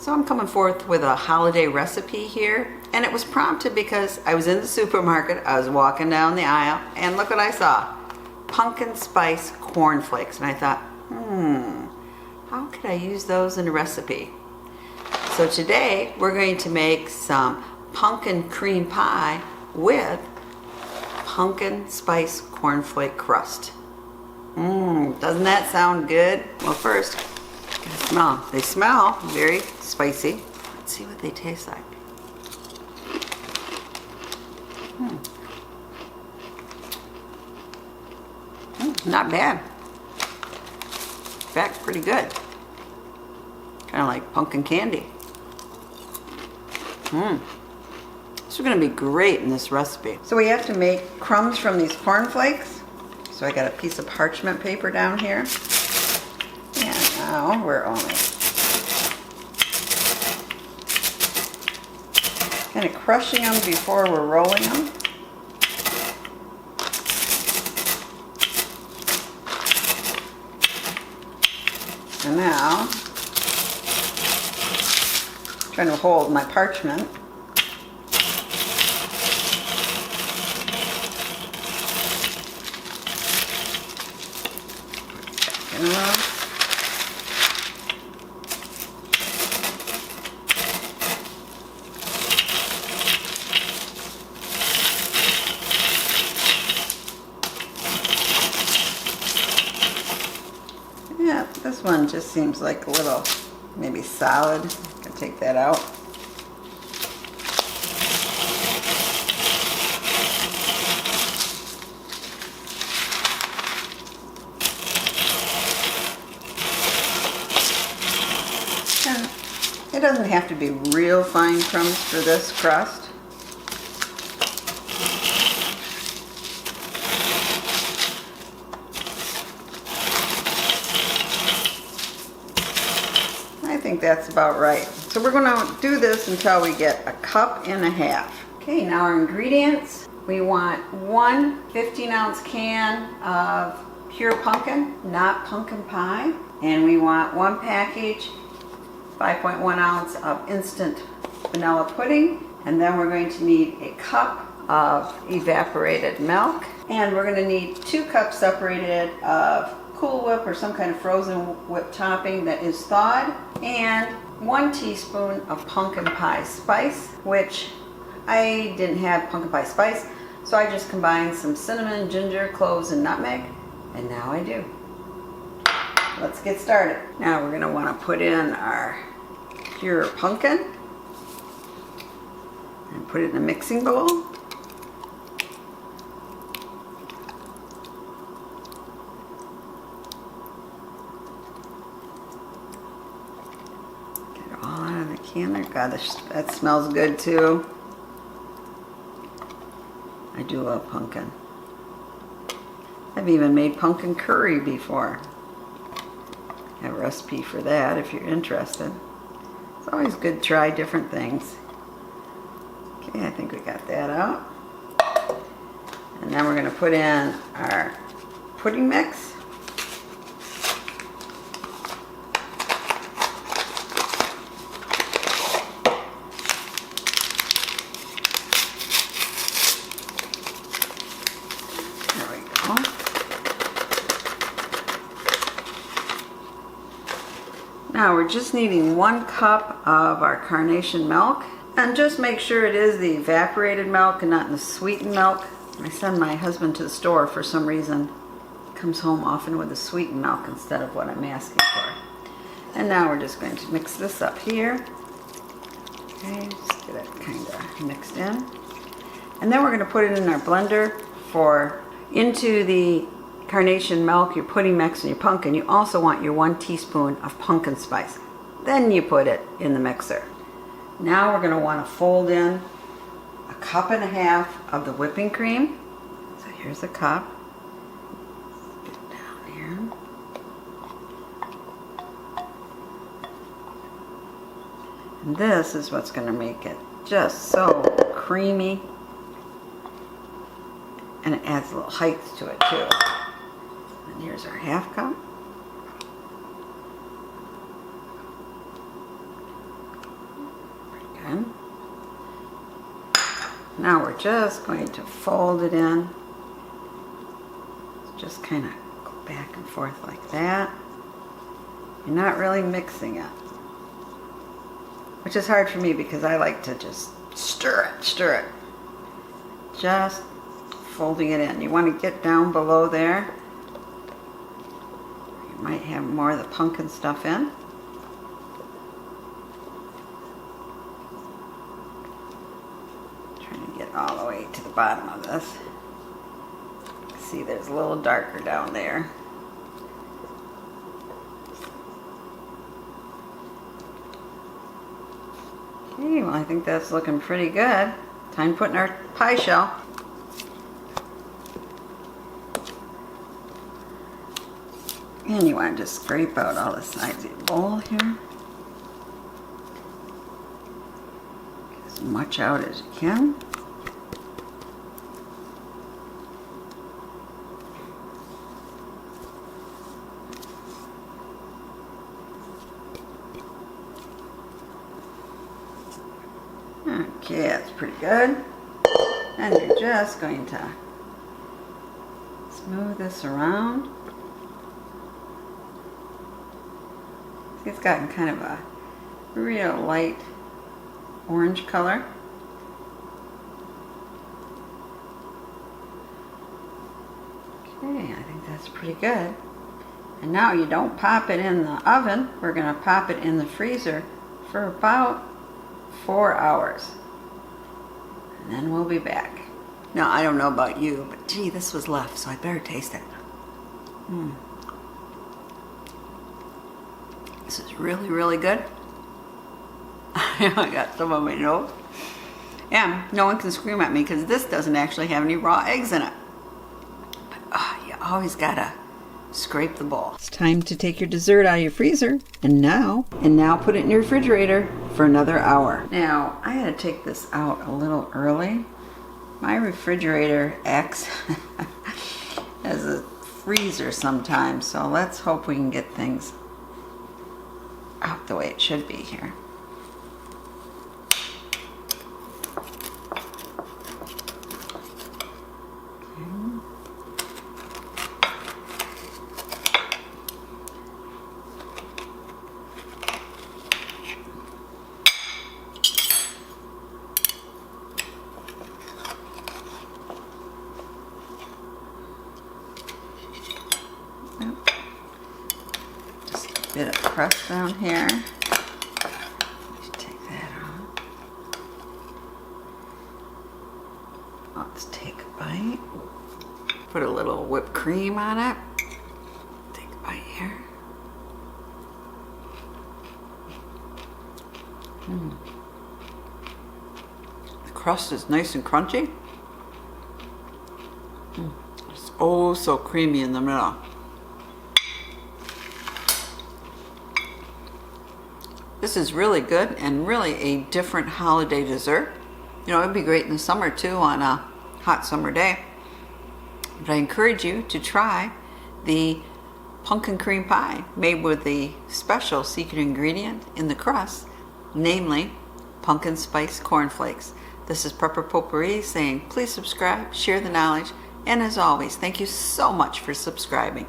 So I'm coming forth with a holiday recipe here, and it was prompted because I was in the supermarket, I was walking down the aisle, and look what I saw. Pumpkin Spice cornflakes, and I thought, how could I use those in a recipe? So today we're going to make some pumpkin cream pie with pumpkin spice cornflake crust. Doesn't that sound good? Well, first, smell. They smell very spicy. Let's see what they taste like. Not bad. In fact, pretty good. Kind of like pumpkin candy. This is going to be great in this recipe. So we have to make crumbs from these cornflakes. So I got a piece of parchment paper down here. And now we're only kind of crushing them before we're rolling them. And now, trying to hold my parchment. Yeah, this one just seems like a little, maybe solid. I can take that out. And it doesn't have to be real fine crumbs for this crust. I think that's about right. So we're going to do this until we get 1.5 cups. Okay, now our ingredients. We want one 15-ounce can of pure pumpkin, not pumpkin pie. And we want one package, 5.1 ounce of instant vanilla pudding. And then we're going to need 1 cup of evaporated milk. And we're going to need 2 cups separated of Cool Whip or some kind of frozen whip topping that is thawed, and 1 teaspoon of pumpkin pie spice, which I didn't have pumpkin pie spice, so I just combined some cinnamon, ginger, cloves, and nutmeg, and now I do. Let's get started. Now we're going to want to put in our pure pumpkin and put it in a mixing bowl. God, that smells good too. I do love pumpkin. I've even made pumpkin curry before. I have a recipe for that if you're interested. It's always good to try different things. Okay, I think we got that out. And then we're going to put in our pudding mix. Now we're just needing 1 cup of our carnation milk, and just make sure it is the evaporated milk and not the sweetened milk. I send my husband to the store for some reason. He comes home often with the sweetened milk instead of what I'm asking for. And now we're just going to mix this up here. Okay, just get it kind of mixed in. And then we're going to put it in our blender into the carnation milk, your pudding mix, and your pumpkin. You also want your 1 teaspoon of pumpkin spice. Then you put it in the mixer. Now we're going to want to fold in 1.5 cups of the whipping cream. So here's a cup. Get it down here. And this is what's going to make it just so creamy. And it adds a little height to it too. And here's our 1/2 cup. Good. Now we're just going to fold it in. Just kind of go back and forth like that. You're not really mixing it, which is hard for me because I like to just stir it. Just folding it in. You want to get down below there. You might have more of the pumpkin stuff in. Trying to get all the way to the bottom of this. See, there's a little darker down there. Okay, well, I think that's looking pretty good. Time to put in our pie shell. And you want to just scrape out all the sides of your bowl here. Get as much out as you can. Okay, that's pretty good. And you're just going to smooth this around. It's gotten kind of a real light orange color. Okay, I think that's pretty good. And now you don't pop it in the oven. We're going to pop it in the freezer for about 4 hours. And then we'll be back. Now, I don't know about you, but gee, this was left, so I better taste it. This is really, really good. I got some on my nose. And no one can scream at me because this doesn't actually have any raw eggs in it. But you always gotta scrape the bowl. It's time to take your dessert out of your freezer. And now put it in your refrigerator for another hour. Now, I had to take this out a little early. My refrigerator acts as a freezer sometimes, so let's hope we can get things out the way it should be here. Just a bit of crust down here. Take that off. Let's take a bite. Put a little whipped cream on it. Take a bite here. The crust is nice and crunchy. It's oh so creamy in the middle. This is really good and really a different holiday dessert. You know, it'd be great in the summer too on a hot summer day. But I encourage you to try the pumpkin cream pie made with the special secret ingredient in the crust, namely pumpkin spice cornflakes. This is Potpourri saying please subscribe, share the knowledge, and as always, thank you so much for subscribing.